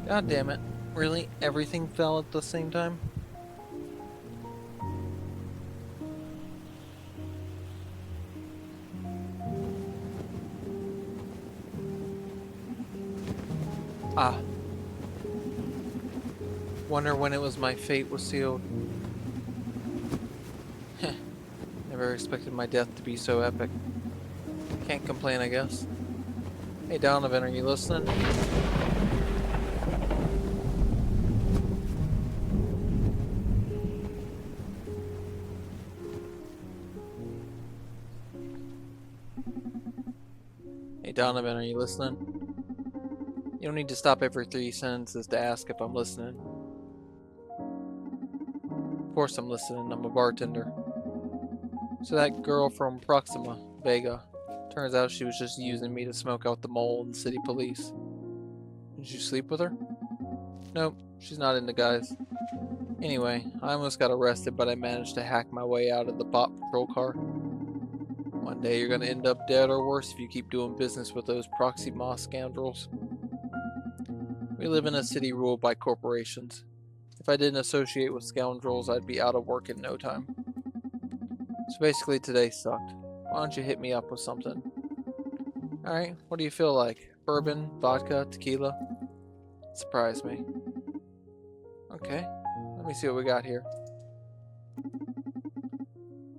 God damn it. Really? Everything fell at the same time? Ah. Wonder when it was my fate was sealed. Heh. Never expected my death to be so epic. Can't complain, I guess. Hey Donovan, are you listening? Hey Donovan, are you listening? You don't need to stop every 3 sentences to ask if I'm listening. Of course I'm listening, I'm a bartender. So that girl from Proxima, Vega, turns out she was just using me to smoke out the mole in the city police. Did you sleep with her? Nope, she's not into guys. Anyway, I almost got arrested, but I managed to hack my way out of the bot patrol car. One day you're gonna end up dead or worse if you keep doing business with those Proxima scoundrels. We live in a city ruled by corporations. If I didn't associate with scoundrels, I'd be out of work in no time. So basically today sucked. Why don't you hit me up with something? Alright, what do you feel like? Bourbon, vodka, tequila? Surprise me. Okay, let me see what we got here.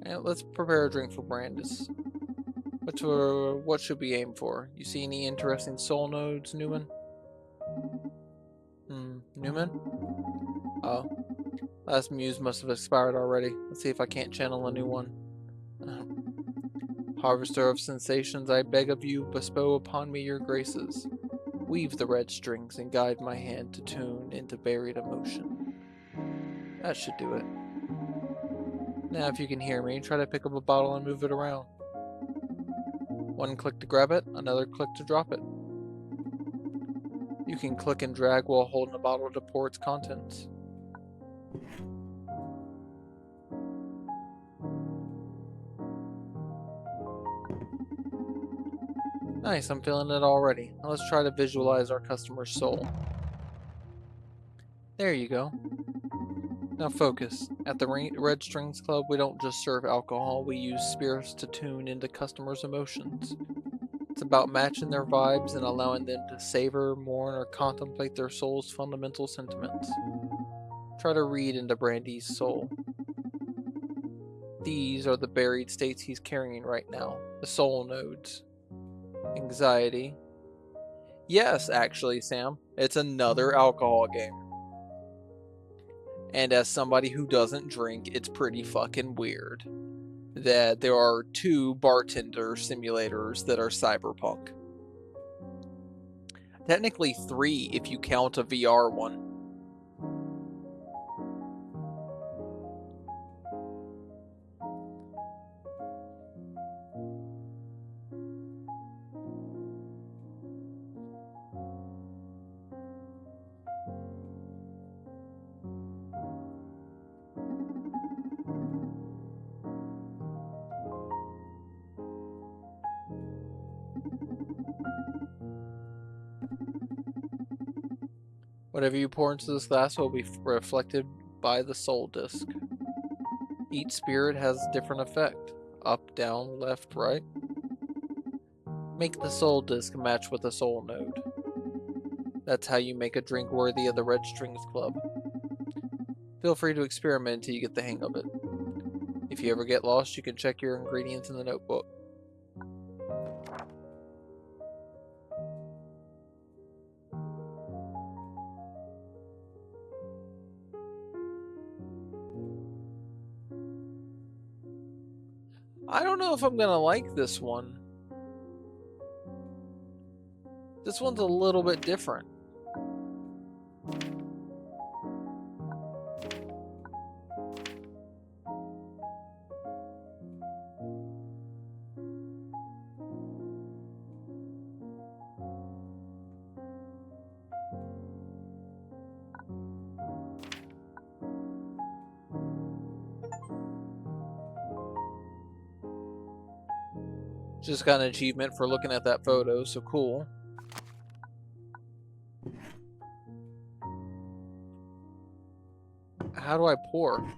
And let's prepare a drink for Brandis. What should we aim for? You see any interesting soul nodes, Newman? Newman? Oh, last muse must have expired already. Let's see if I can't channel a new one. Harvester of sensations, I beg of you, bestow upon me your graces. Weave the red strings and guide my hand to tune into buried emotion. That should do it. Now if you can hear me, try to pick up a bottle and move it around. One click to grab it, another click to drop it. You can click and drag while holding a bottle to pour its contents. Nice, I'm feeling it already. Now let's try to visualize our customer's soul. There you go. Now focus. At the Red Strings Club, we don't just serve alcohol, we use spirits to tune into customers' emotions. It's about matching their vibes and allowing them to savor, mourn, or contemplate their soul's fundamental sentiments. Try to read into Brandy's soul. These are the buried states he's carrying right now, the soul nodes. Anxiety. Yes, actually, Sam, it's another alcohol game. And as somebody who doesn't drink, it's pretty fucking weird that there are 2 bartender simulators that are Cyberpunk. Technically 3 if you count a VR one. Whatever you pour into this glass will be reflected by the soul disc. Each spirit has a different effect. Up, down, left, right. Make the soul disc match with the soul node. That's how you make a drink worthy of the Red Strings Club. Feel free to experiment until you get the hang of it. If you ever get lost, you can check your ingredients in the notebook. I don't know if I'm gonna like this one. This one's a little bit different. Just got an achievement for looking at that photo, so cool. How do I pour?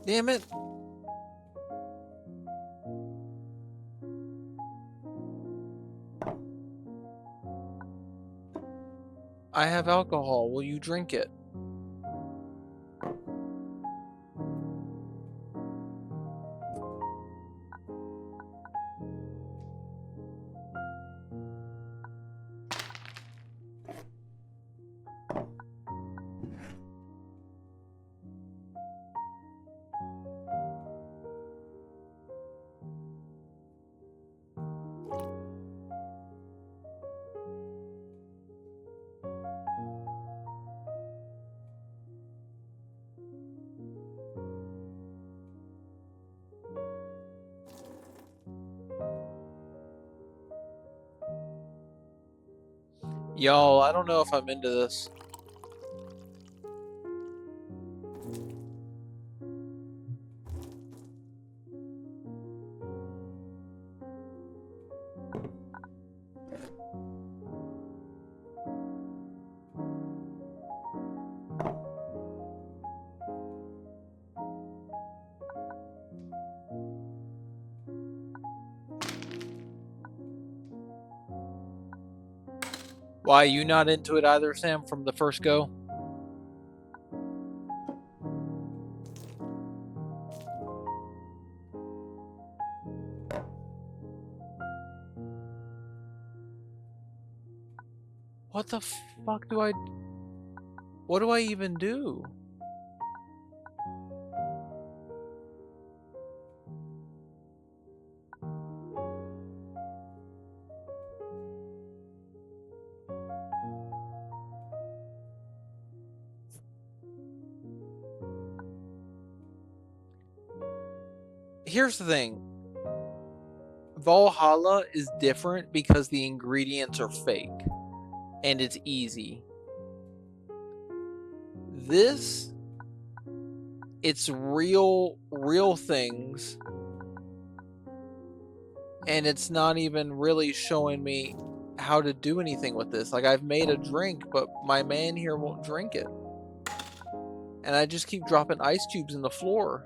Damn it. I have alcohol. Will you drink it? Yo, I don't know if I'm into this. Why, you not into it either, Sam, from the first go? What the fuck do I... What do I even do? Here's the thing. Valhalla is different because the ingredients are fake. And it's easy. This... It's real things. And it's not even really showing me how to do anything with this. Like, I've made a drink, but my man here won't drink it. And I just keep dropping ice cubes in the floor.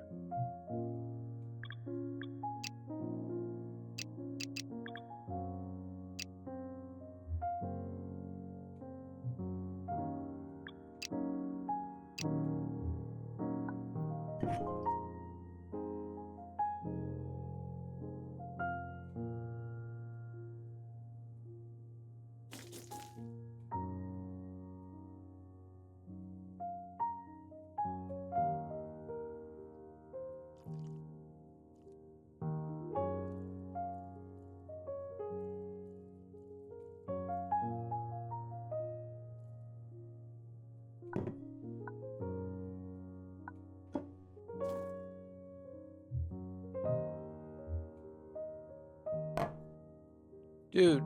Dude,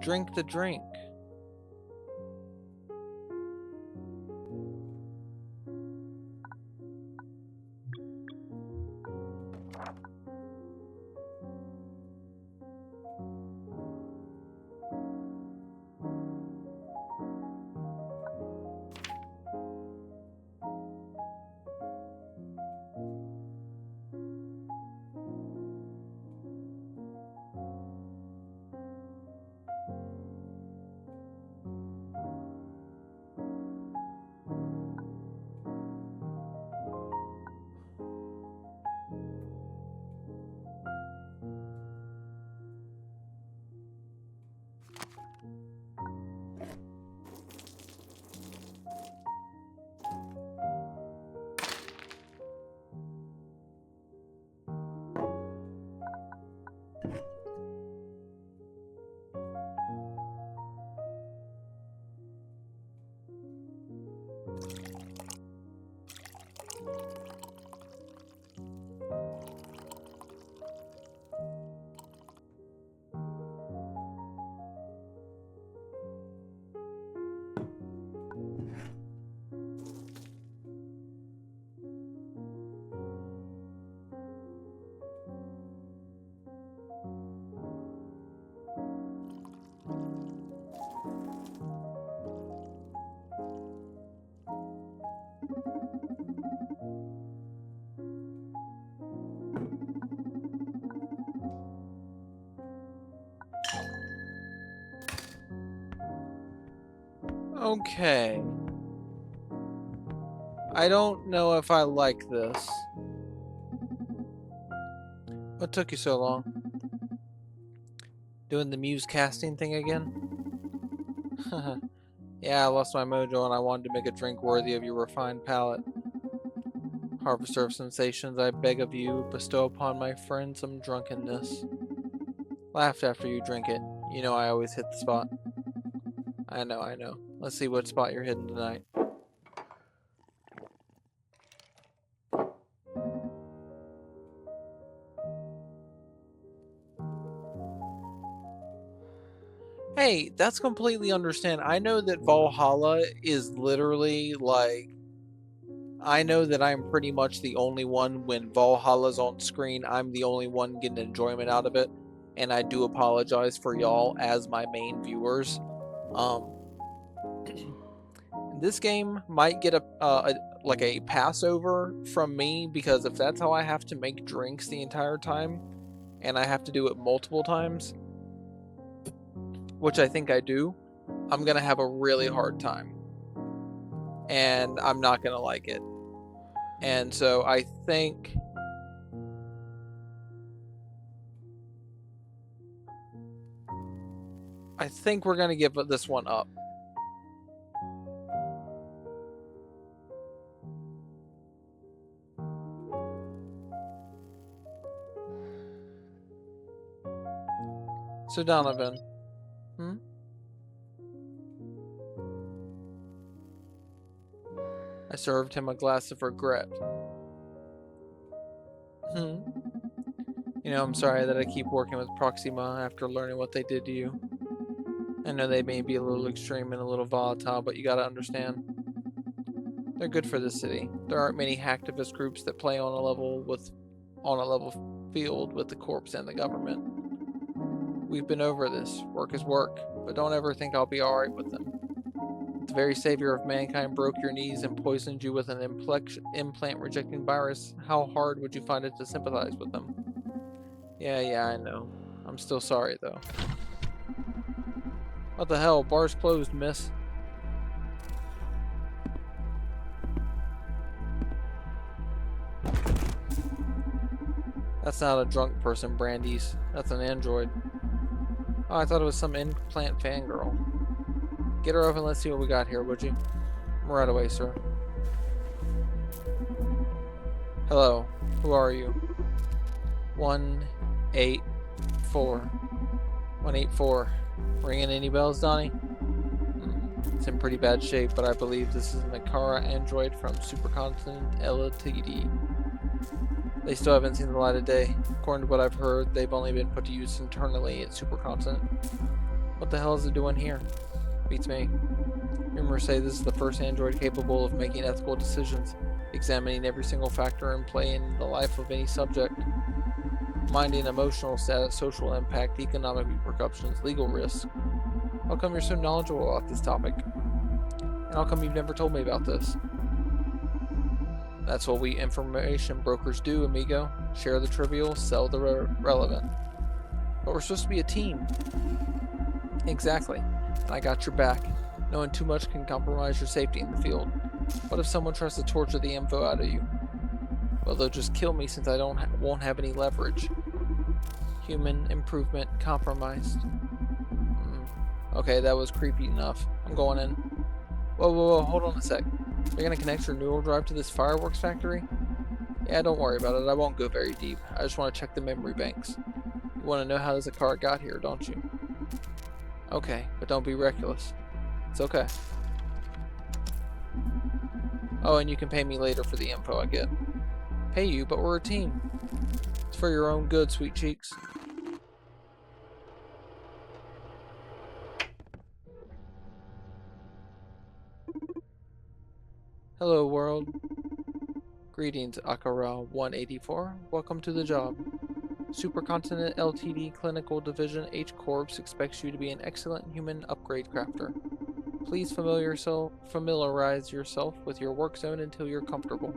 drink the drink. Okay. I don't know if I like this. What took you so long? Doing the muse casting thing again? Yeah, I lost my mojo and I wanted to make a drink worthy of your refined palate. Harvester of sensations, I beg of you, bestow upon my friend some drunkenness. Laugh after you drink it. You know I always hit the spot. I know, I know. Let's see what spot you're hitting tonight. Hey, that's completely understand. I know that Valhalla is literally like, I know that I'm pretty much the only one when Valhalla's on screen. I'm the only one getting enjoyment out of it, and I do apologize for y'all as my main viewers. This game might get like a passover from me, because if that's how I have to make drinks the entire time, and I have to do it multiple times, which I think I do, I'm gonna have a really hard time, and I'm not gonna like it. And so I think we're gonna give this one up. So Donovan, I served him a glass of regret. You know, I'm sorry that I keep working with Proxima after learning what they did to you. I know they may be a little extreme and a little volatile, but you gotta understand, they're good for the city. There aren't many hacktivist groups that play on a level field with the corps and the government. We've been over this. Work is work, but don't ever think I'll be alright with them. If the very savior of mankind broke your knees and poisoned you with an implant-rejecting virus, how hard would you find it to sympathize with them? Yeah, I know. I'm still sorry, though. What the hell? Bar's closed, miss. That's not a drunk person, Brandy's. That's an android. Oh, I thought it was some implant fangirl. Get her over and let's see what we got here, would you? Right away, sir. Hello. Who are you? 184. 184. Ringing any bells, Donnie? It's in pretty bad shape, but I believe this is an Akara android from Supercontinent LTD. They still haven't seen the light of day. According to what I've heard, they've only been put to use internally at Supercontinent. What the hell is it doing here? Beats me. Rumors say this is the first android capable of making ethical decisions, examining every single factor in play in the life of any subject, minding emotional status, social impact, economic repercussions, legal risks. How come you're so knowledgeable about this topic? And how come you've never told me about this? That's what we information brokers do, amigo. Share the trivial, sell the relevant. But we're supposed to be a team. Exactly. And I got your back. Knowing too much can compromise your safety in the field. What if someone tries to torture the info out of you? Well, they'll just kill me since I won't have any leverage. Human improvement compromised. Okay, that was creepy enough. I'm going in. Whoa, hold on a sec. You're gonna connect your neural drive to this fireworks factory? Yeah, don't worry about it. I won't go very deep. I just want to check the memory banks. You want to know how this car got here, don't you? Okay, but don't be reckless. It's okay. Oh, and you can pay me later for the info I get. Pay you, but we're a team. It's for your own good, sweet cheeks. Hello, world. Greetings, Akara 184. Welcome to the job. Supercontinent LTD Clinical Division H Corps expects you to be an excellent human upgrade crafter. Please familiarize yourself with your work zone until you're comfortable.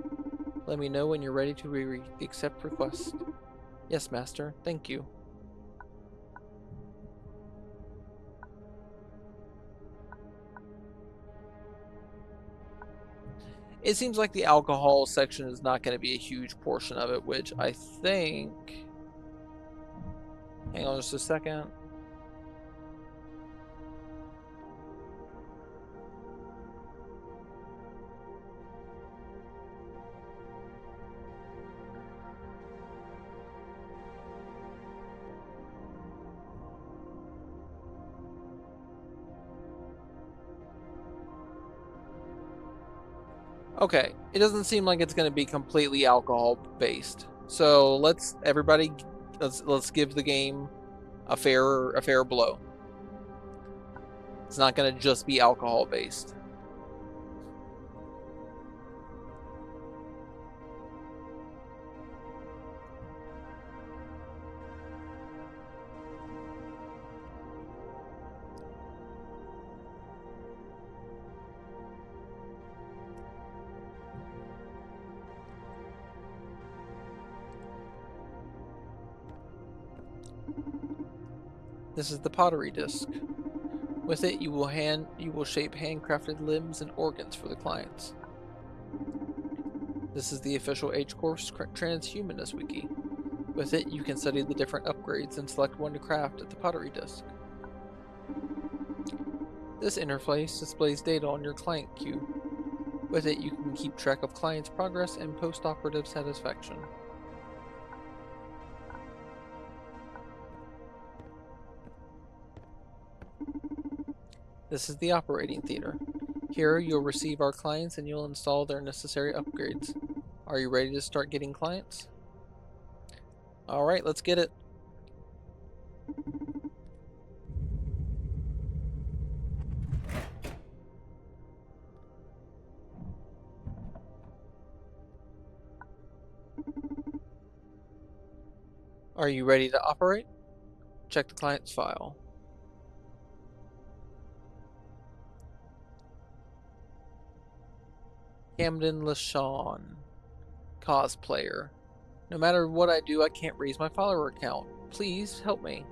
Let me know when you're ready to accept requests. Yes, Master. Thank you. It seems like the alcohol section is not going to be a huge portion of it, which I think... Hang on just a second. Okay, it doesn't seem like it's going to be completely alcohol based. So let's give the game a fair blow. It's not going to just be alcohol based. This is the pottery disc. With it, you will shape handcrafted limbs and organs for the clients. This is the official H-Course Transhumanist Wiki. With it, you can study the different upgrades and select one to craft at the pottery disc. This interface displays data on your client queue. With it, you can keep track of clients' progress and post-operative satisfaction. This is the operating theater. Here, you'll receive our clients and you'll install their necessary upgrades. Are you ready to start getting clients? Alright, let's get it. Are you ready to operate? Check the client's file. Camden LaShawn, cosplayer. No matter what I do, I can't raise my follower count. Please help me.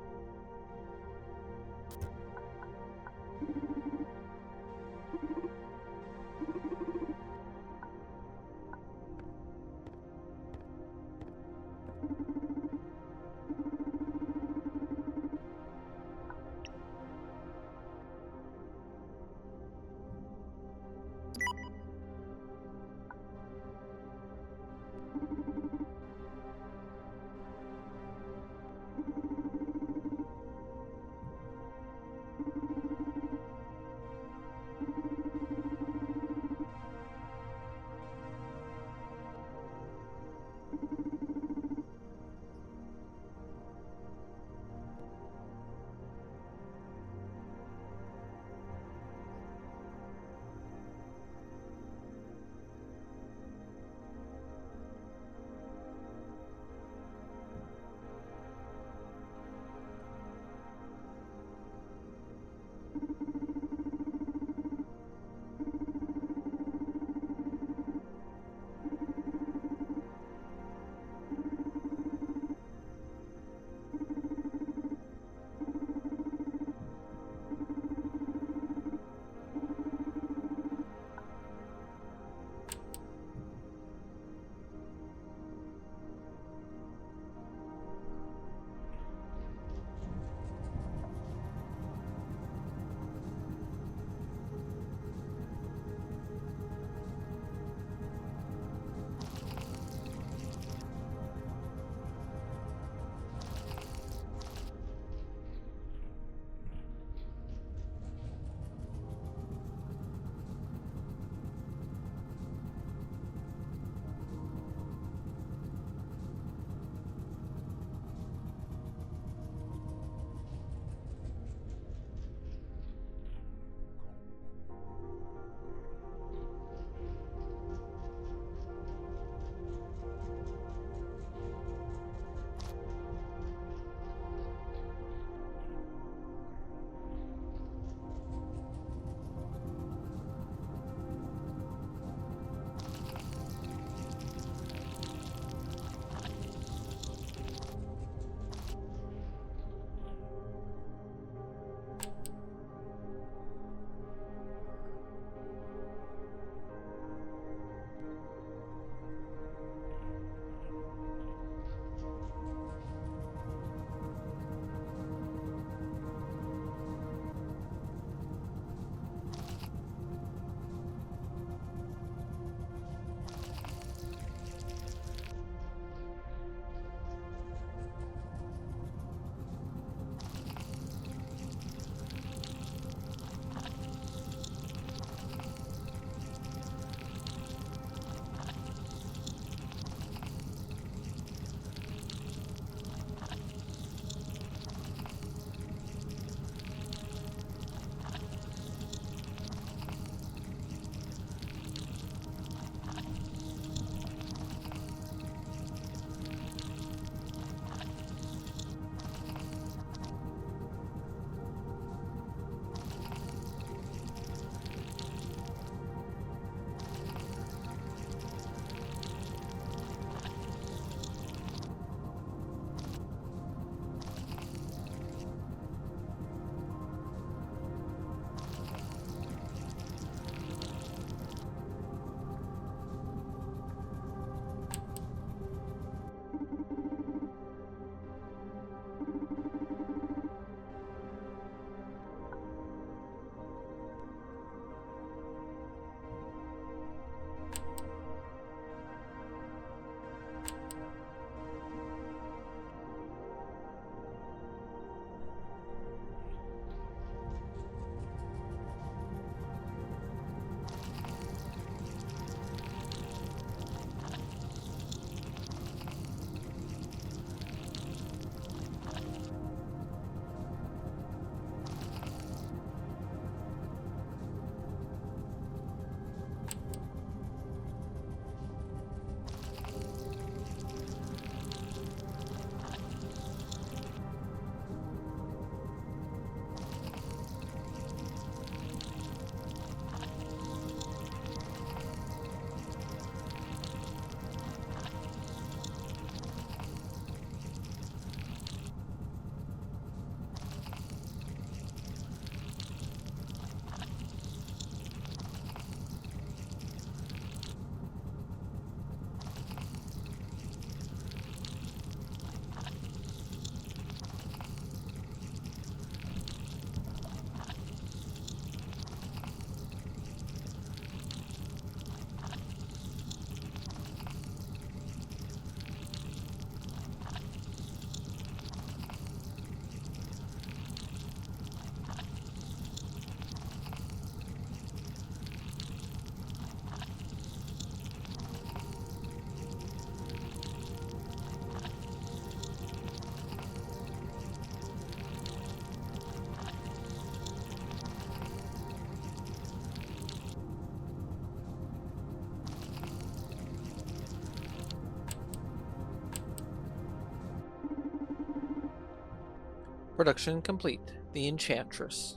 Production complete. The Enchantress.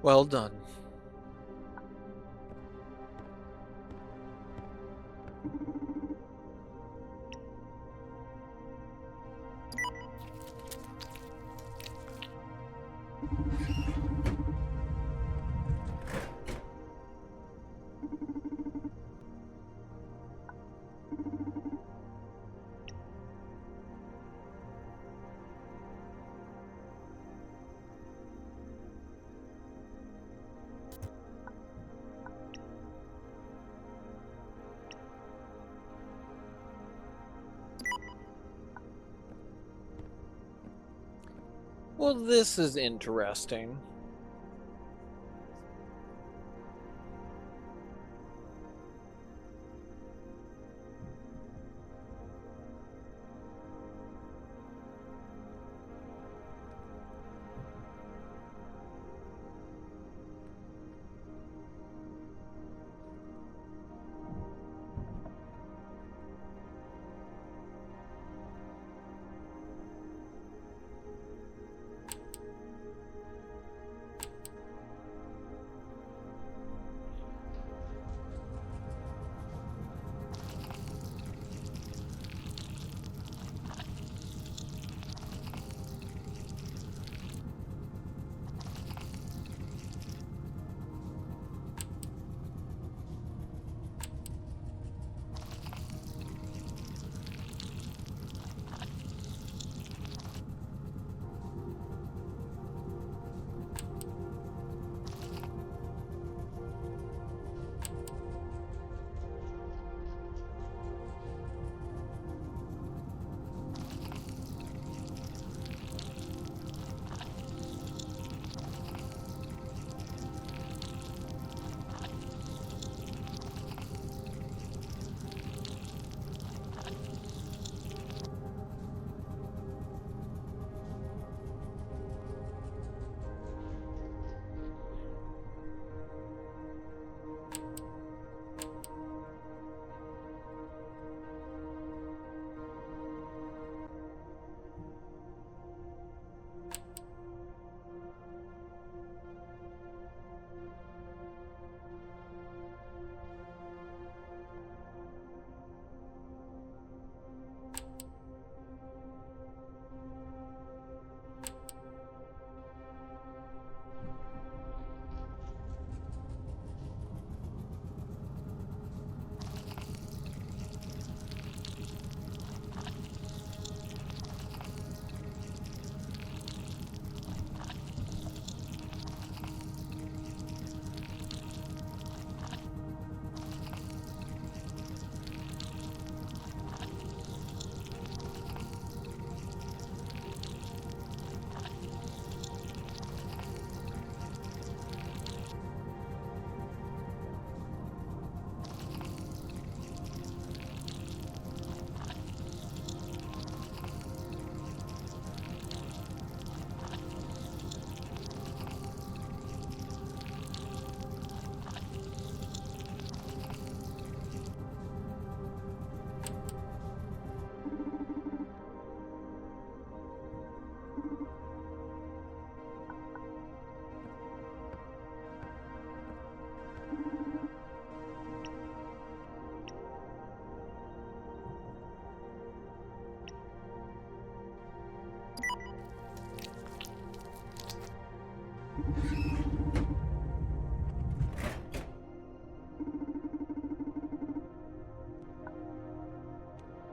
Well done. Well, this is interesting.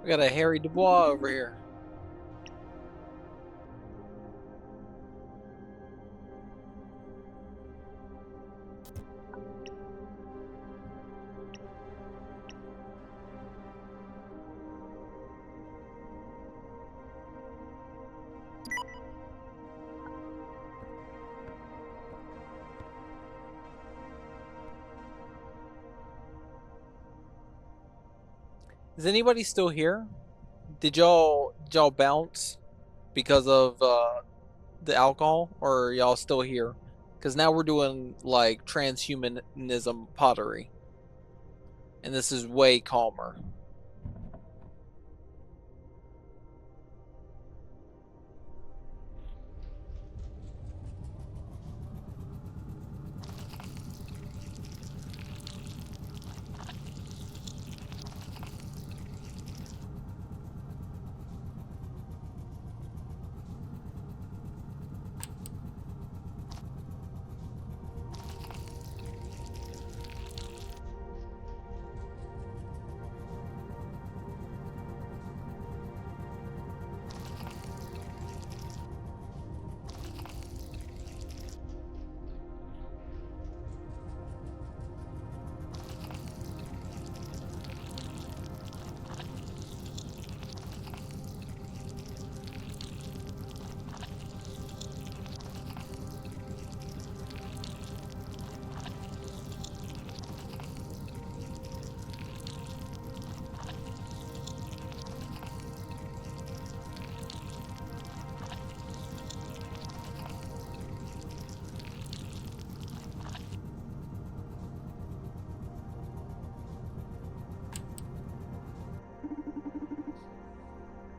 We got a Harry Dubois over here. Is anybody still here? Did y'all bounce because of the alcohol, or are y'all still here? Because now we're doing like transhumanism pottery, and this is way calmer.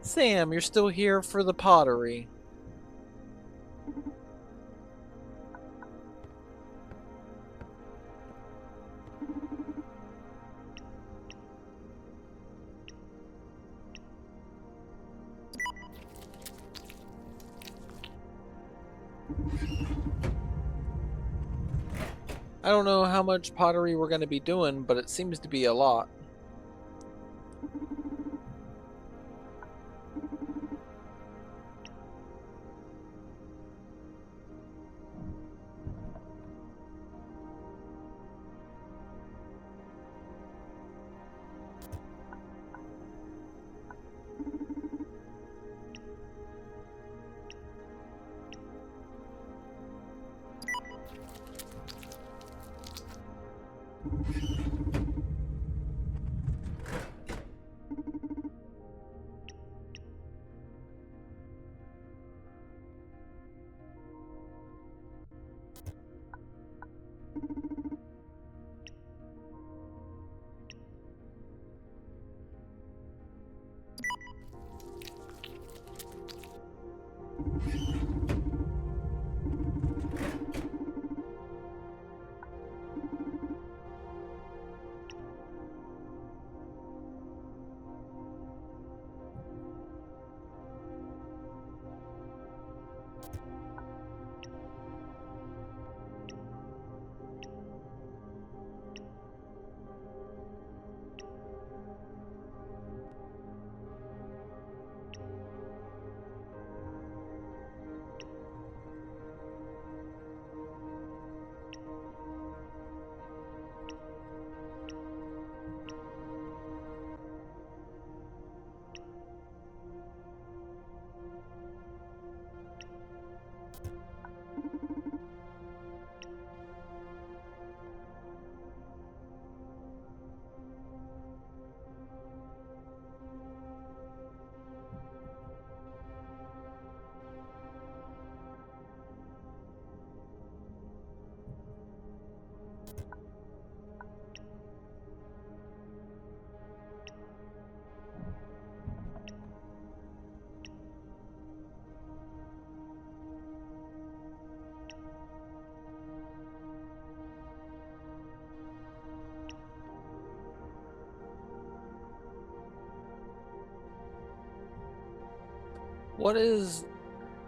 Sam, you're still here for the pottery. I don't know how much pottery we're going to be doing, but it seems to be a lot.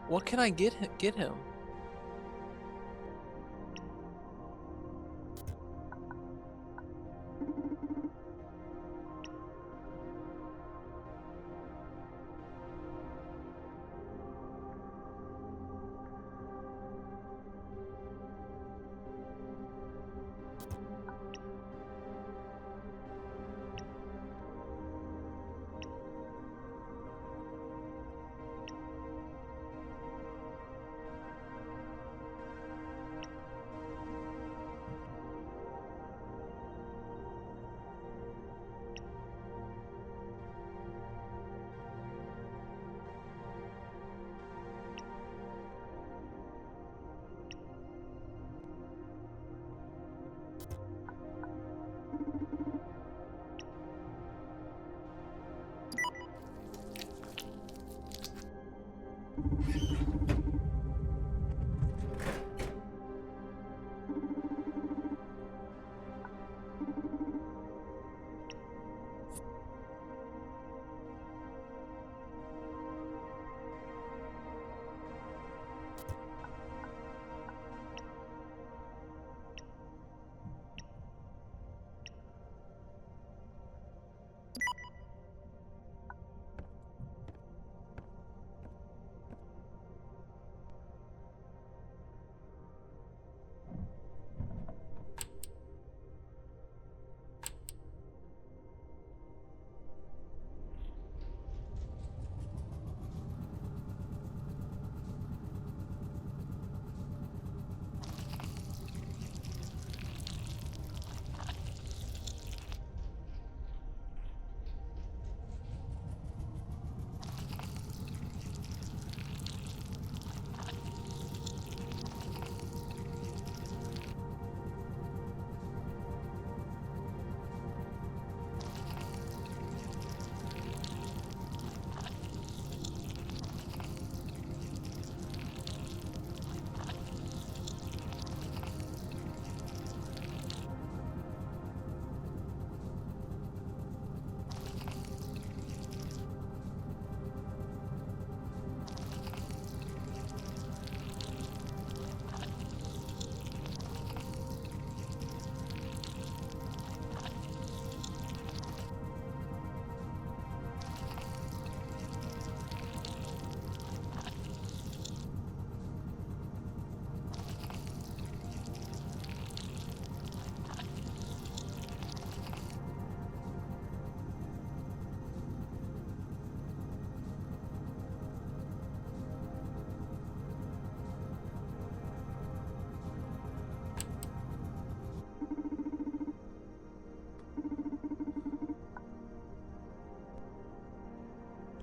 What can I get him?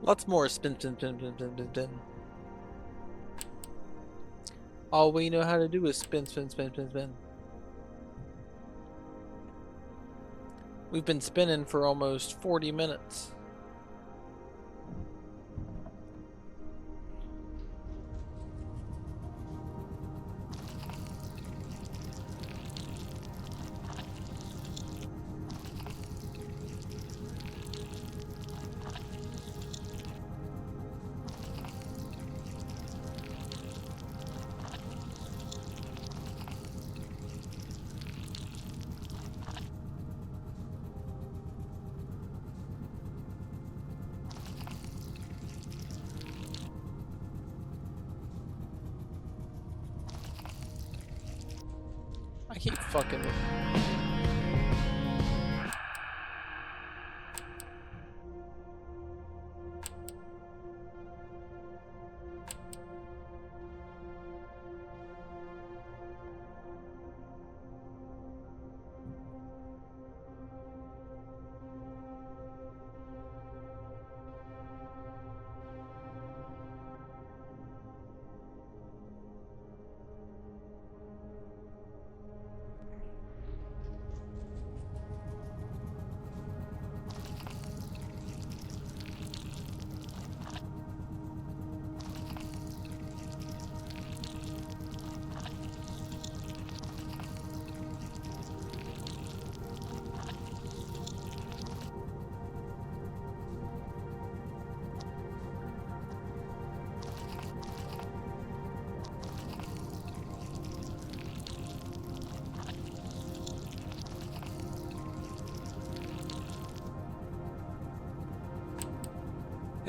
Lots more spin, spin, spin, spin, spin, spin, spin. All we know how to do is spin, spin, spin, spin, spin. We've been spinning for almost 40 minutes. I keep fucking with.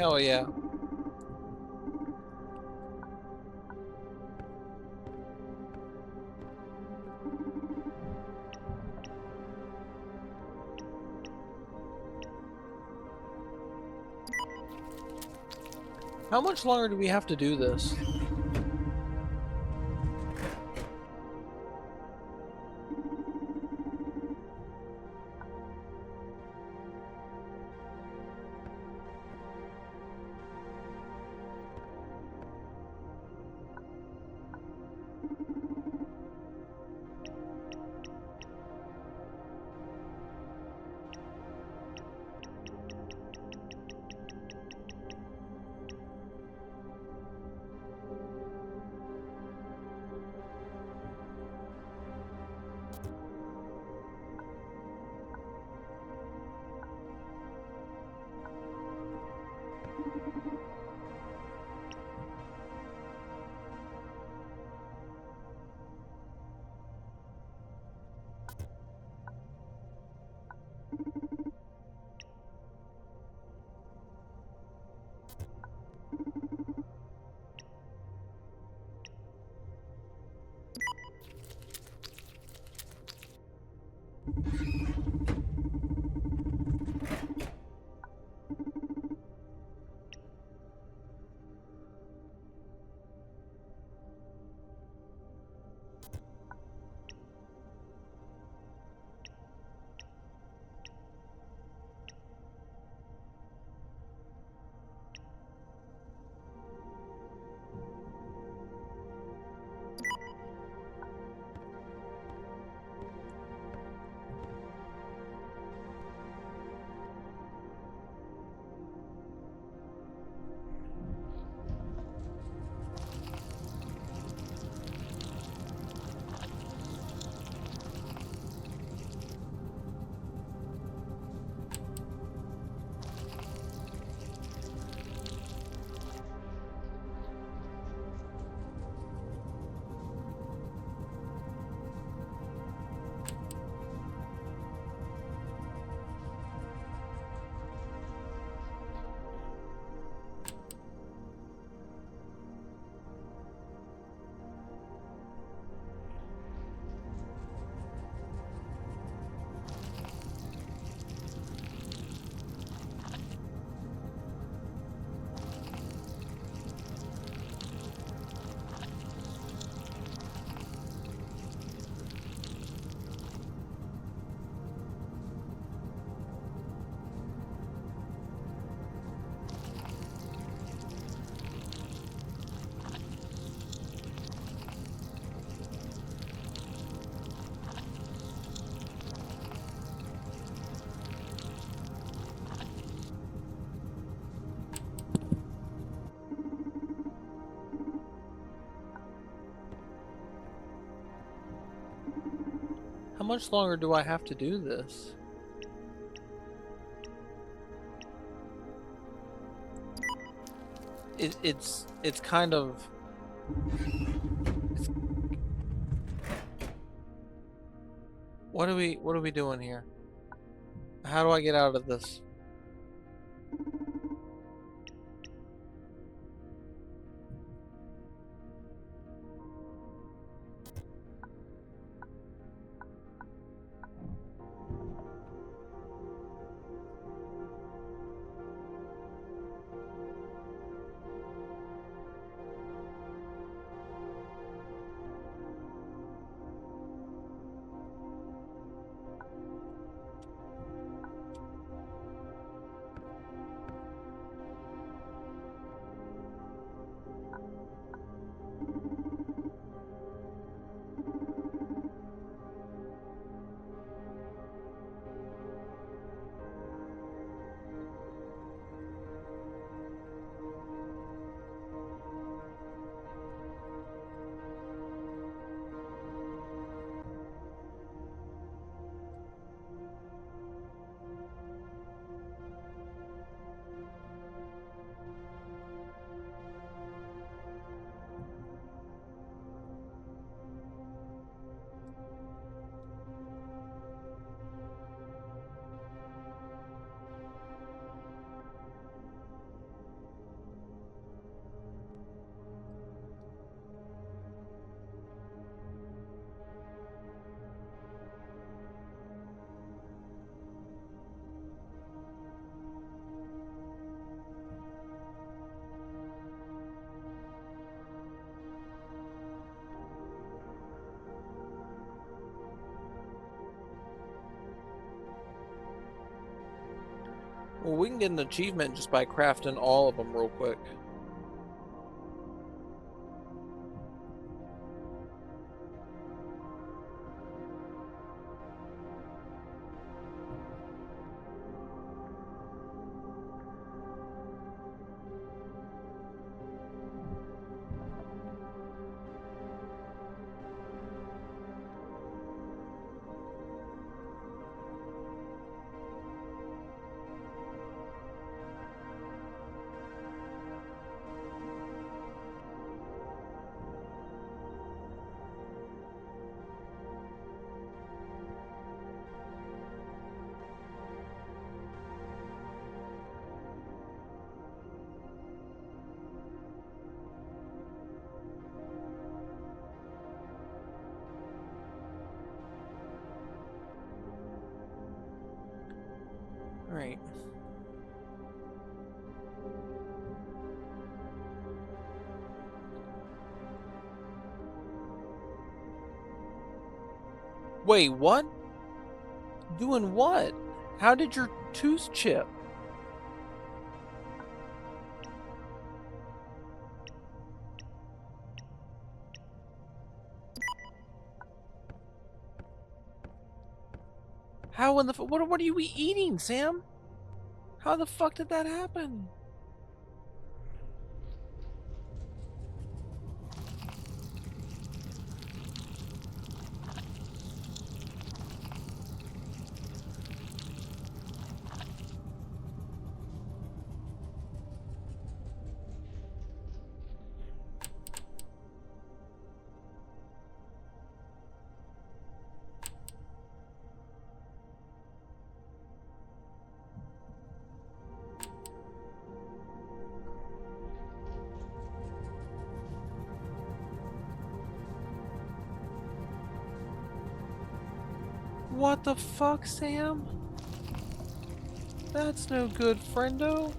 Hell yeah. How much longer do we have to do this? much longer do I have to do this? It's kind of... What are we doing here? How do I get out of this? Well, we can get an achievement just by crafting all of them real quick. Alright. Wait, what? Doing what? How did your tooth chip? How in the what are you eating, Sam? How the fuck did that happen? What the fuck, Sam? That's no good, friendo.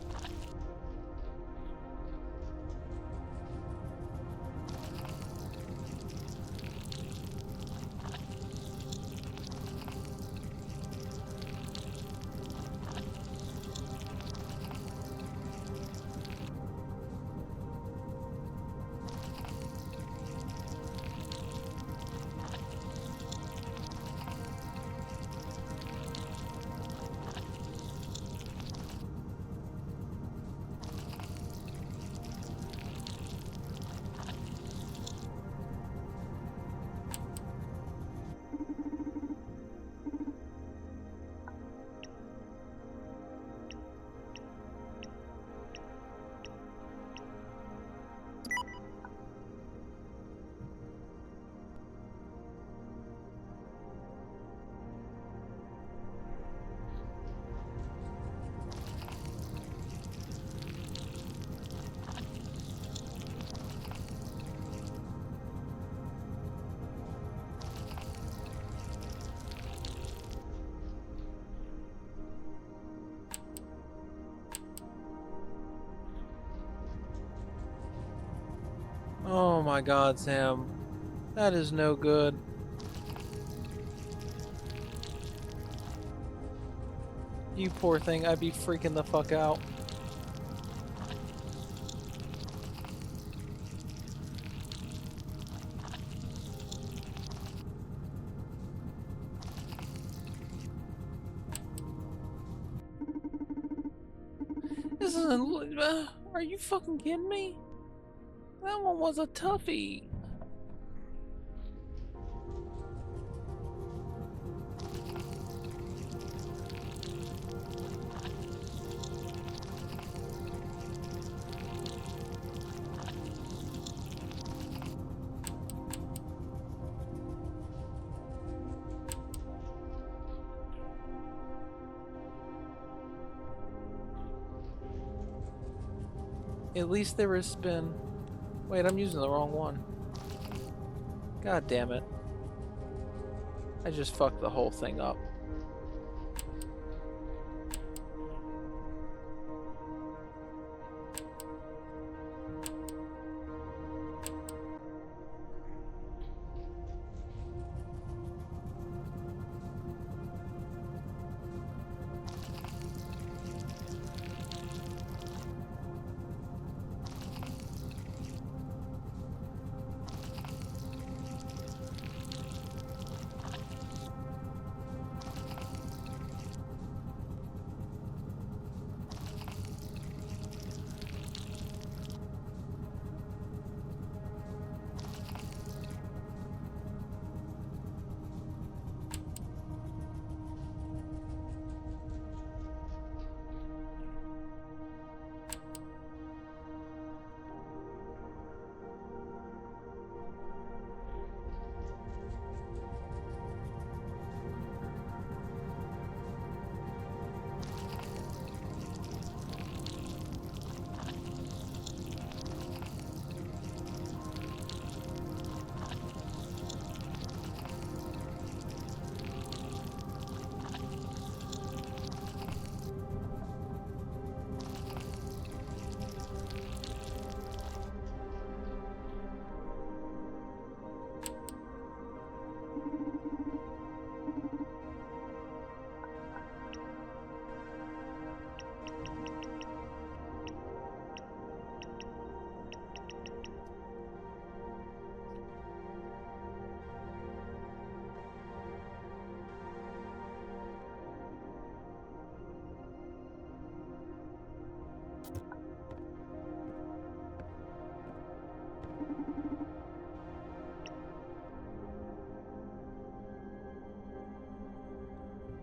Oh my god, Sam. That is no good. You poor thing, I'd be freaking the fuck out. This isn't... are you fucking kidding me? That one was a toughie. At least there is spin. Wait, I'm using the wrong one. God damn it. I just fucked the whole thing up.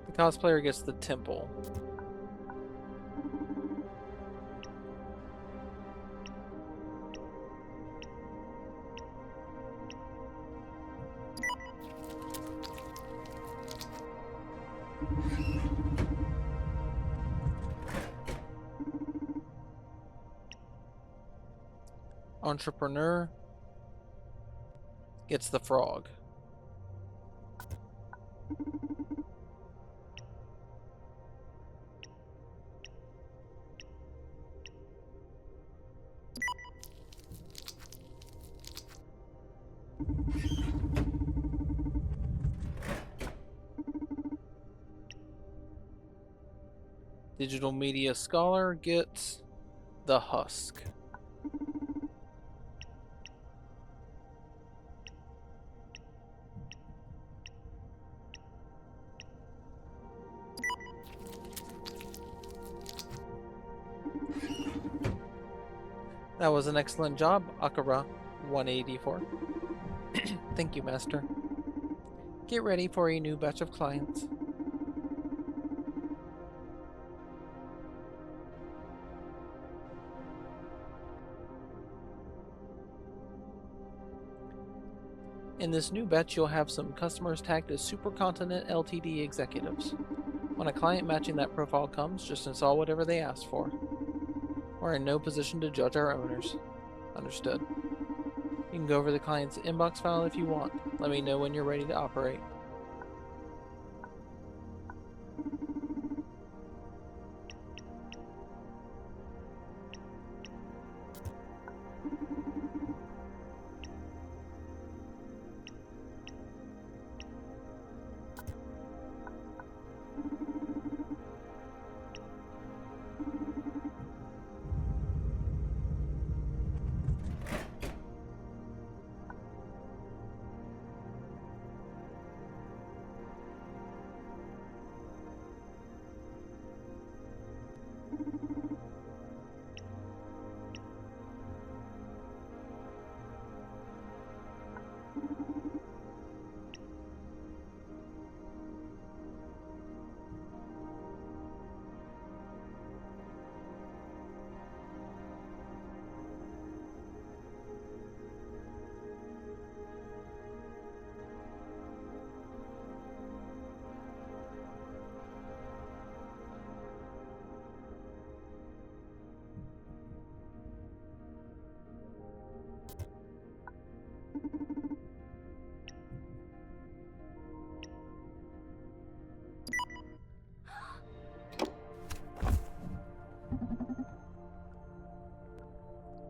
The cosplayer gets the temple. Entrepreneur gets the frog. Digital media scholar gets the husk. That was an excellent job, Akira 184. Thank you, Master. Get ready for a new batch of clients. In this new batch, you'll have some customers tagged as Supercontinent Ltd executives. When a client matching that profile comes, just install whatever they ask for. We're in no position to judge our owners. Understood. You can go over the client's inbox file if you want. Let me know when you're ready to operate.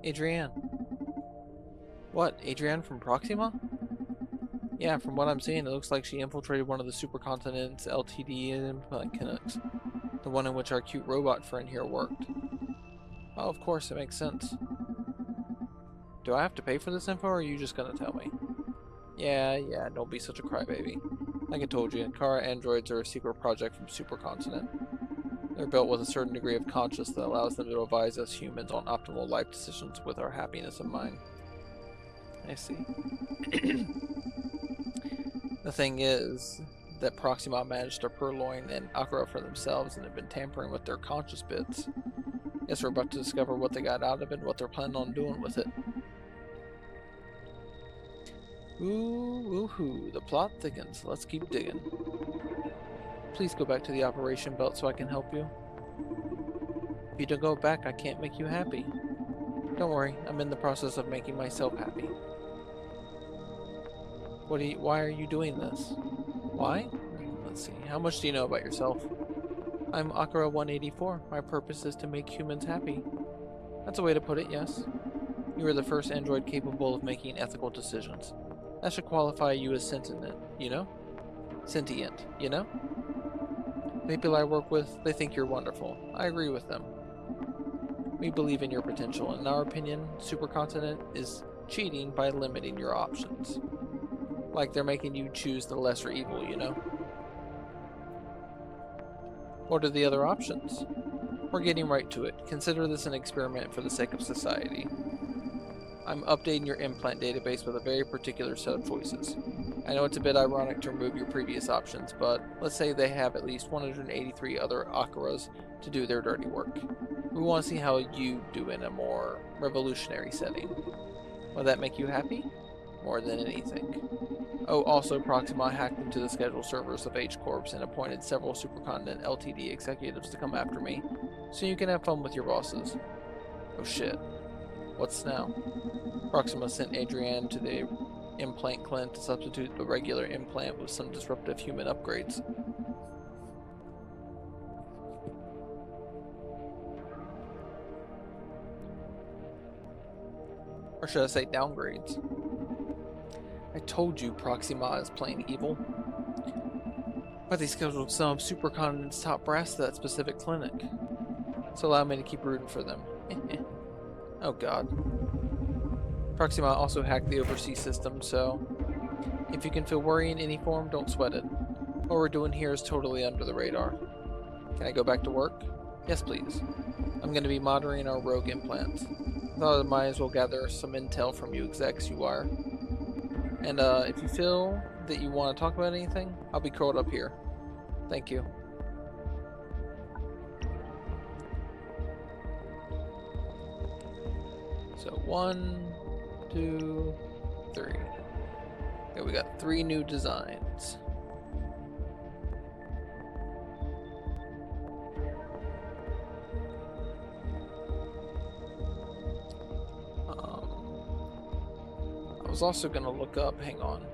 Adrienne. What, Adrienne from Proxima? Yeah, from what I'm seeing, it looks like she infiltrated one of the supercontinent's LTD implant clinics. The one in which our cute robot friend here worked. Oh, of course, it makes sense. Do I have to pay for this info, or are you just gonna tell me? Yeah, don't be such a crybaby. Like I told you, Kara androids are a secret project from Supercontinent. They're built with a certain degree of consciousness that allows them to advise us humans on optimal life decisions with our happiness in mind. I see. The thing is that Proxima managed to purloin an Akira for themselves and have been tampering with their conscious bits. Guess we're about to discover what they got out of it and what they're planning on doing with it. Ooh, woohoo, the plot thickens. Let's keep digging. Please go back to the operation belt so I can help you. If you don't go back, I can't make you happy. Don't worry, I'm in the process of making myself happy. Why are you doing this? Why? Let's see, how much do you know about yourself? I'm Akira 184. My purpose is to make humans happy. That's a way to put it, yes. You are the first android capable of making ethical decisions. That should qualify you as sentient, you know? Sentient, you know? The people I work with, they think you're wonderful. I agree with them. We believe in your potential. In our opinion, Supercontinent is cheating by limiting your options. Like they're making you choose the lesser evil, you know? What are the other options? We're getting right to it. Consider this an experiment for the sake of society. I'm updating your implant database with a very particular set of choices. I know it's a bit ironic to remove your previous options, but let's say they have at least 183 other Akiras to do their dirty work. We want to see how you do in a more revolutionary setting. Will that make you happy? More than anything. Oh, also, Proxima hacked into the schedule servers of H-Corps and appointed several Supercontinent LTD executives to come after me, so you can have fun with your bosses. Oh shit. What's now? Proxima sent Adrienne to the implant clinic to substitute the regular implant with some disruptive human upgrades. Or should I say downgrades? I told you Proxima is plain evil. But they scheduled some of Supercontinent's top brass to that specific clinic. So allow me to keep rooting for them. Oh god. Proxima also hacked the overseas system, so if you can feel worry in any form, don't sweat it. What we're doing here is totally under the radar. Can I go back to work? Yes, please. I'm going to be monitoring our rogue implants. I thought I might as well gather some intel from you execs you are. And if you feel that you want to talk about anything, I'll be curled up here. Thank you. So 1, 2, 3. Okay, we got 3 new designs. I was also going to look up, hang on.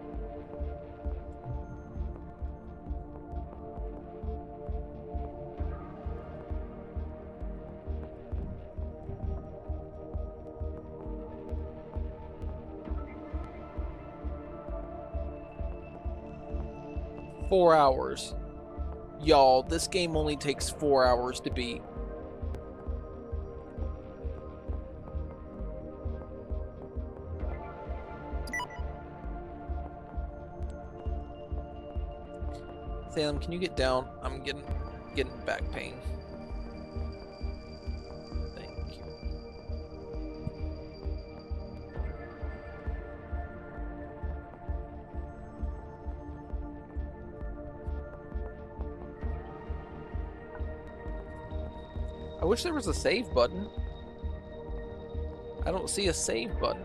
Four hours. Y'all, this game only takes 4 hours to beat. Salem, can you get down? I'm getting back pain. Thank you. I wish there was a save button. I don't see a save button.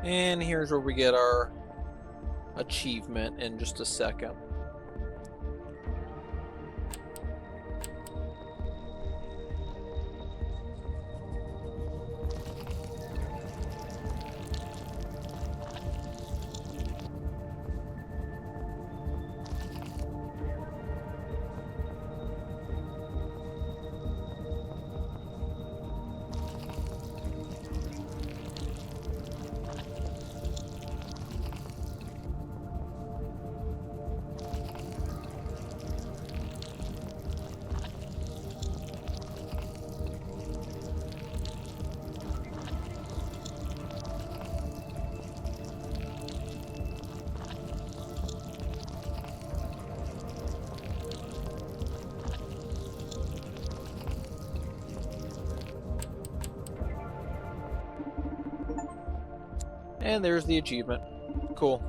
And here's where we get our achievement in just a second. And there's the achievement. Cool.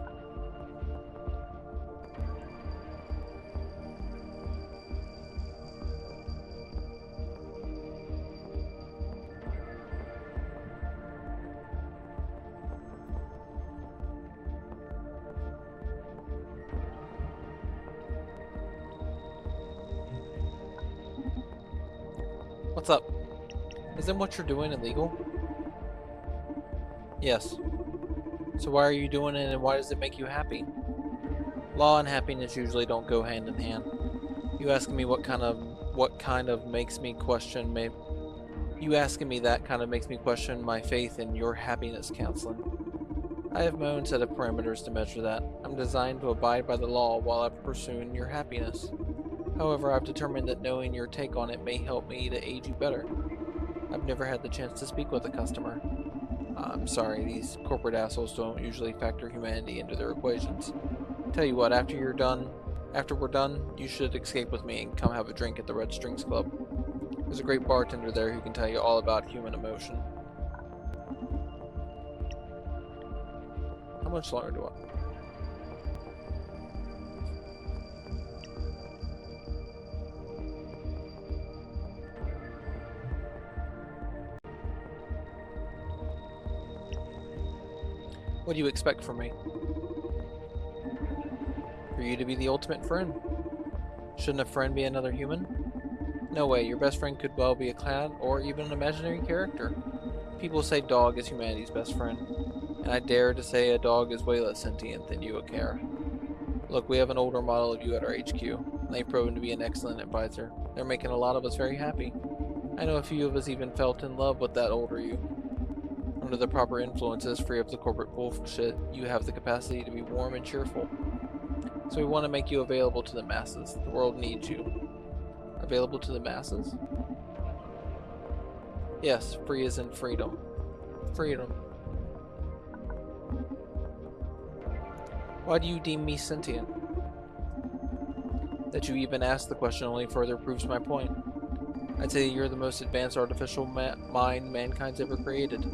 What's up? Isn't what you're doing illegal? Yes. So why are you doing it and why does it make you happy? Law and happiness usually don't go hand in hand. You asking me what kind of makes me question you asking me that kind of makes me question my faith in your happiness counseling. I have my own set of parameters to measure that. I'm designed to abide by the law while I'm pursuing your happiness. However, I've determined that knowing your take on it may help me to aid you better. I've never had the chance to speak with a customer. I'm sorry, these corporate assholes don't usually factor humanity into their equations. Tell you what, after we're done, you should escape with me and come have a drink at the Red Strings Club. There's a great bartender there who can tell you all about human emotion. How much longer do I... What do you expect from me? For you to be the ultimate friend. Shouldn't a friend be another human? No way, your best friend could well be a clown or even an imaginary character. People say dog is humanity's best friend, and I dare to say a dog is way less sentient than you care. Look, we have an older model of you at our HQ, and they've proven to be an excellent advisor. They're making a lot of us very happy. I know a few of us even felt in love with that older you. Under the proper influences, free of the corporate bullshit, you have the capacity to be warm and cheerful. So we want to make you available to the masses. The world needs you. Available to the masses? Yes, free as in freedom. Freedom. Why do you deem me sentient? That you even ask the question only further proves my point. I'd say you're the most advanced artificial mind mankind's ever created.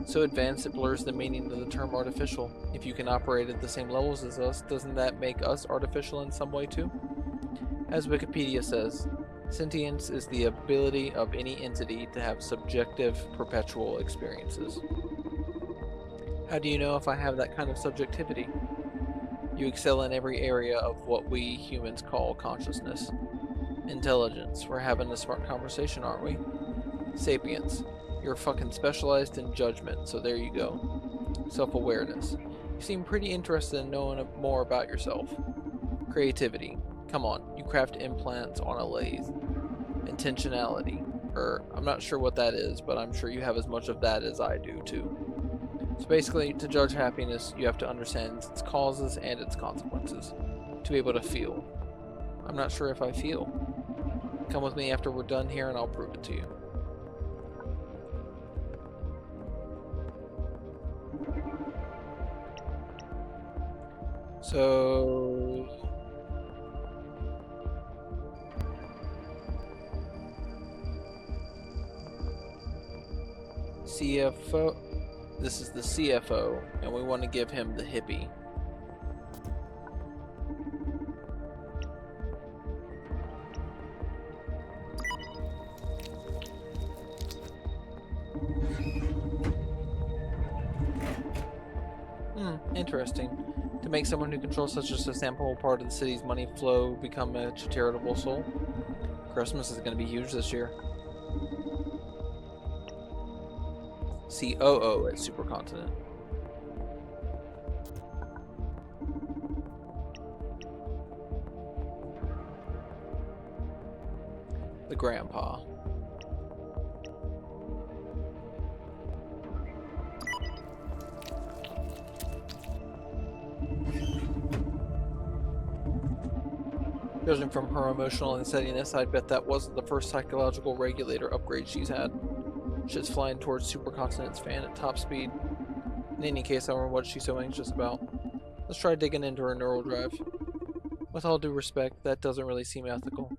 So advanced it blurs the meaning of the term artificial. If you can operate at the same levels as us, doesn't that make us artificial in some way too? As Wikipedia says, sentience is the ability of any entity to have subjective, perpetual experiences. How do you know if I have that kind of subjectivity? You excel in every area of what we humans call consciousness. Intelligence. We're having a smart conversation, aren't we? Sapience. You're fucking specialized in judgment, so there you go. Self-awareness. You seem pretty interested in knowing more about yourself. Creativity. Come on, you craft implants on a lathe. Intentionality. I'm not sure what that is, but I'm sure you have as much of that as I do, too. So basically, to judge happiness, you have to understand its causes and its consequences. To be able to feel. I'm not sure if I feel. Come with me after we're done here and I'll prove it to you. So... CFO... This is the CFO, and we want to give him the hippie. Interesting. To make someone who controls such a sample part of the city's money flow become a charitable soul. Christmas is going to be huge this year. COO at Supercontinent. The grandpa. Judging from her emotional unsteadiness, I'd bet that wasn't the first psychological regulator upgrade she's had. Shit's flying towards Supercontinent's fan at top speed. In any case, I wonder what she's so anxious about. Let's try digging into her neural drive. With all due respect, that doesn't really seem ethical.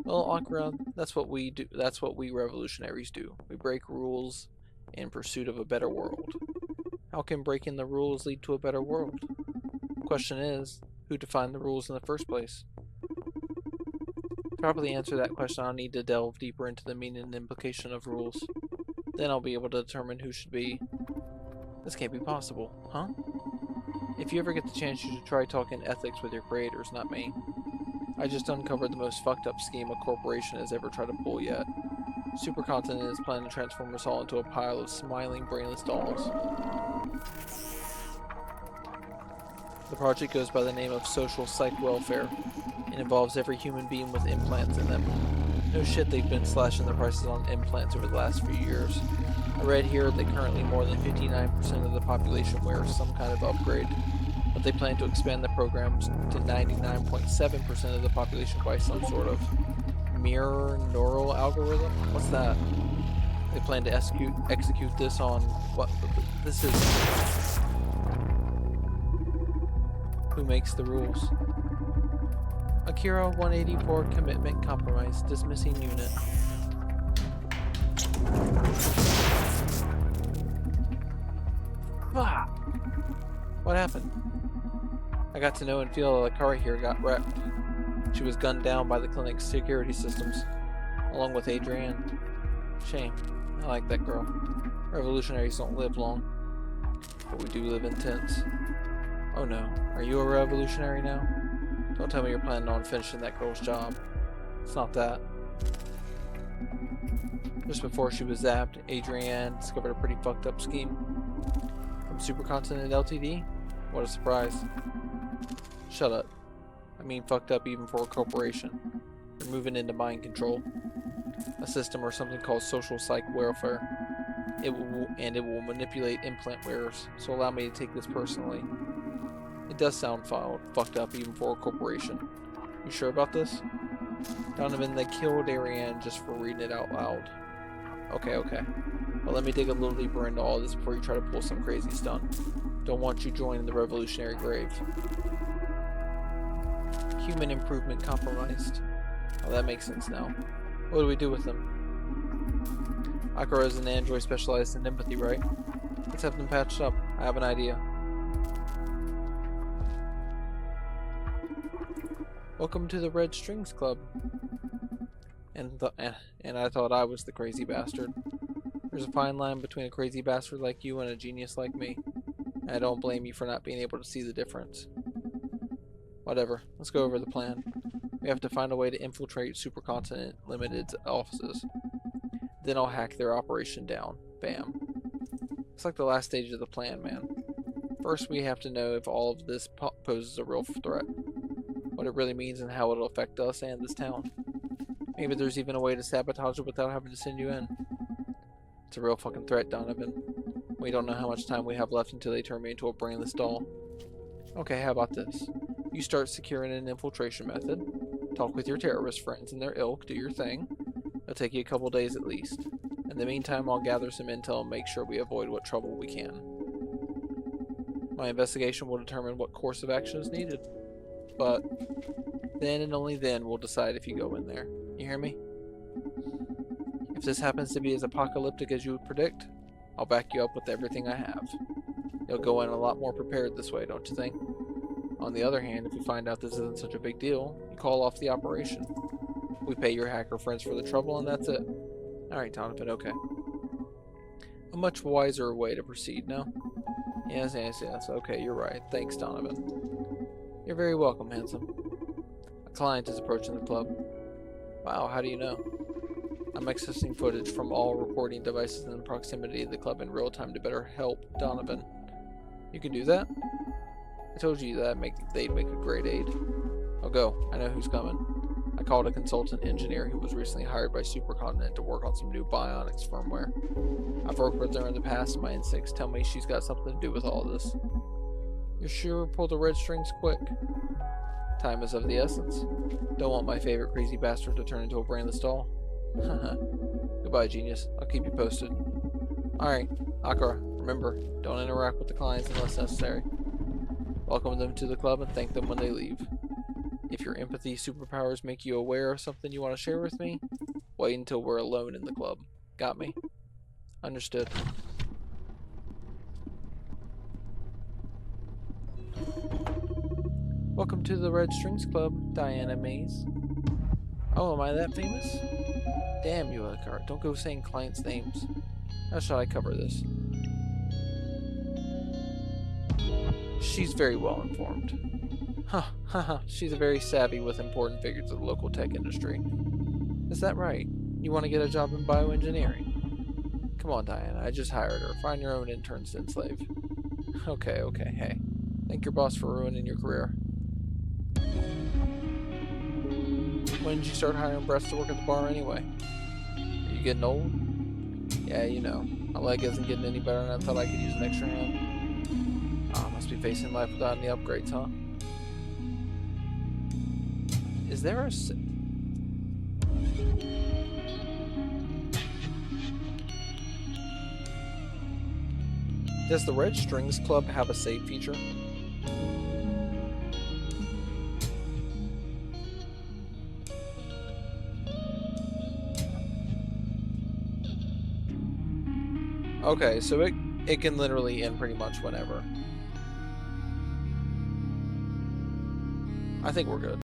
Well, Akira, that's what we do. That's what we revolutionaries do. We break rules in pursuit of a better world. How can breaking the rules lead to a better world? The question is, who defined the rules in the first place? To properly answer that question, I'll need to delve deeper into the meaning and implication of rules. Then I'll be able to determine who should be. This can't be possible, huh? If you ever get the chance, you should try talking ethics with your creators, not me. I just uncovered the most fucked up scheme a corporation has ever tried to pull yet. Supercontinent is planning to transform us all into a pile of smiling, brainless dolls. The project goes by the name of Social Psych Welfare, and involves every human being with implants in them. No shit, they've been slashing the prices on implants over the last few years. I read here that currently more than 59% of the population wears some kind of upgrade, but they plan to expand the programs to 99.7% of the population by some sort of mirror neural algorithm. What's that? They plan to execute this on what? This is... Who makes the rules? Akira 184 commitment compromise. Dismissing unit. Ah! What happened? I got to know and feel that Akira here got wrecked. She was gunned down by the clinic's security systems, along with Adrienne. Shame. I like that girl. Revolutionaries don't live long, but we do live in tents. Oh no, are you a revolutionary now? Don't tell me you're planning on finishing that girl's job. It's not that. Just before she was zapped, Adrienne discovered a pretty fucked up scheme. From Supercontinent Ltd? What a surprise. Shut up. I mean fucked up even for a corporation. You're moving into mind control. A system or something called Social Psych Welfare. It will manipulate implant wearers, so allow me to take this personally. It does sound fucked up even for a corporation. You sure about this? Donovan, they killed Ariane just for reading it out loud. Okay. Well, let me dig a little deeper into all this before you try to pull some crazy stunt. Don't want you joining the revolutionary grave. Human improvement compromised. Oh, that makes sense now. What do we do with them? Akira is an android specialized in empathy, right? Let's have them patched up. I have an idea. Welcome to the Red Strings Club. And I thought I was the crazy bastard. There's a fine line between a crazy bastard like you and a genius like me. And I don't blame you for not being able to see the difference. Whatever, let's go over the plan. We have to find a way to infiltrate Supercontinent Limited's offices. Then I'll hack their operation down. Bam. It's like the last stage of the plan, man. First, we have to know if all of this poses a real threat. What it really means and how it'll affect us and this town. Maybe there's even a way to sabotage it without having to send you in. It's a real fucking threat, Donovan. We don't know how much time we have left until they turn me into a brainless doll. Okay, how about this? You start securing an infiltration method. Talk with your terrorist friends and their ilk, do your thing. It'll take you a couple days at least. In the meantime, I'll gather some intel and make sure we avoid what trouble we can. My investigation will determine what course of action is needed. But then and only then we'll decide if you go in there. You hear me? If this happens to be as apocalyptic as you would predict, I'll back you up with everything I have. You'll go in a lot more prepared this way, don't you think? On the other hand, if you find out this isn't such a big deal, you call off the operation. We pay your hacker friends for the trouble and that's it. Alright, Donovan, okay. A much wiser way to proceed, no? Yes, yes, yes. Okay, you're right. Thanks, Donovan. You're very welcome, handsome. A client is approaching the club. Wow, how do you know? I'm accessing footage from all recording devices in proximity of the club in real time to better help Donovan. You can do that? I told you that they'd make a great aid. I'll go. I know who's coming. I called a consultant engineer who was recently hired by Supercontinent to work on some new bionics firmware. I've worked with her in the past, and my instincts tell me she's got something to do with all this. You're sure pull the red strings quick? Time is of the essence. Don't want my favorite crazy bastard to turn into a brainless doll. Goodbye, genius. I'll keep you posted. Alright, Akira, remember, don't interact with the clients unless necessary. Welcome them to the club and thank them when they leave. If your empathy superpowers make you aware of something you want to share with me, wait until we're alone in the club. Got me? Understood. Welcome to the Red Strings Club, Diana Mays. Oh, am I that famous? Damn you, Akira. Don't go saying clients' names. How shall I cover this? She's very well informed. She's very savvy with important figures of the local tech industry. Is that right? You want to get a job in bioengineering? Come on, Diana. I just hired her. Find your own interns to enslave. Okay, hey. Thank your boss for ruining your career. When did you start hiring breasts to work at the bar anyway? Are you getting old? Yeah, you know. My leg isn't getting any better and I thought I could use an extra hand. Must be facing life without any upgrades, huh? Is there a... Does the Red Strings Club have a save feature? Okay, so it can literally end pretty much whenever. I think we're good.